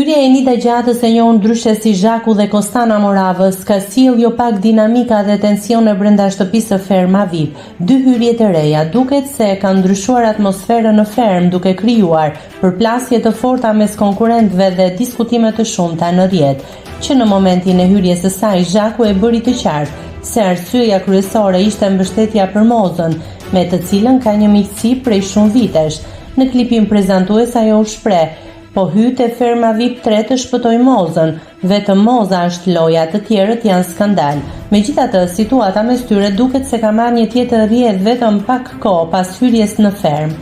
Hyrja e Enida Gjatës, e njohur ndryshe si Zhaku dhe Kostana Moravës, ka sjellë jo pak dinamika dhe tensione brenda shtëpisë së Ferma VIP. Dy hyrje të reja duket se kanë ndryshuar atmosferën në fermë, duke krijuar përplasje të forta mes konkurrentëve dhe diskutime të shumta në rrjet, që në momentin e hyrjes së saj Zhaku e bëri të qartë se arsyeja kryesore ishte mbështetja për Mozën, me të cilën ka një miqësi prej shumë vitesh. Në klipin prezantues ajo u shpreh: po hyt e Ferma VIP 3 të shpëtoj Mozën, vetëm Moza është loja, të tjerët janë skandal. Megjithatë, situata mes tyre duket se ka marrë një tjetër rrjedh vetëm pak kohë pas hyrjes në fermë.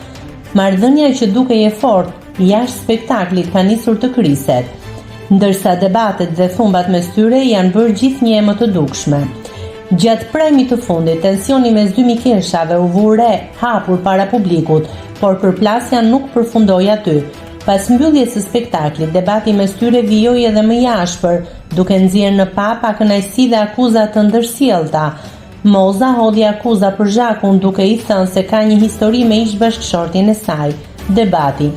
Marrëdhënia që dukej e fortë jashtë spektaklit ka nisur të kriset, ndërsa debatet dhe thumbat mes tyre janë bërë gjithnjë më të dukshme. Gjatë prajmit të fundit, tensioni mes dy mikeshave u vure hapur para publikut, por përplasja nuk përfundoi aty. Pas mbylljes së spektaklit, debati mes tyre vijoi edhe më i ashpër, duke nxjerrë në pa kënaqësi dhe akuza të ndërsjellta. Moza hodhi akuza për Zhakun, duke i thënë se ka një histori me ish-bashkëshortin e saj. Debati: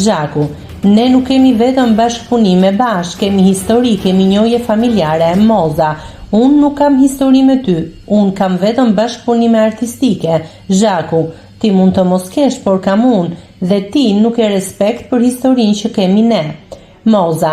Zhaku: ne nuk kemi vetëm bashkëpunime bashkë, kemi histori, kemi njohje familjare. Moza: unë nuk kam histori me ty, unë kam vetëm bashkëpunime artistike. Zhaku: ti mund të mos kesh, por kam unë, dhe ti nuk e respekt për historinë që kemi ne. Moza: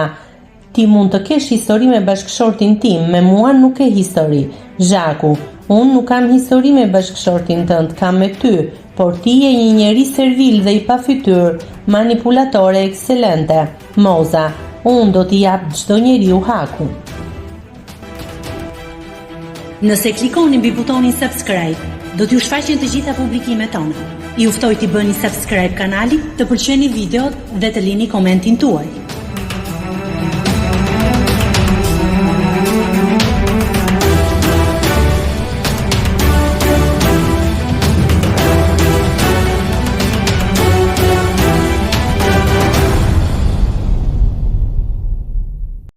ti mund të kesh histori me bashkëshortin tim, me mua nuk ke histori. Zhaku: unë nuk kam histori me bashkëshortin tënd, kam me ty, por ti je një njeri servil dhe i pafytyr, manipulatore ekselente. Moza: unë do t'i jap çdo njeriu hakun. Nëse klikoni mbi butonin subscribe, do t'ju shfaqen të gjitha publikimet tona. Ju ftoj t'i bëni subscribe kanalit, të pëlqeni videot dhe të lini komentin tuaj.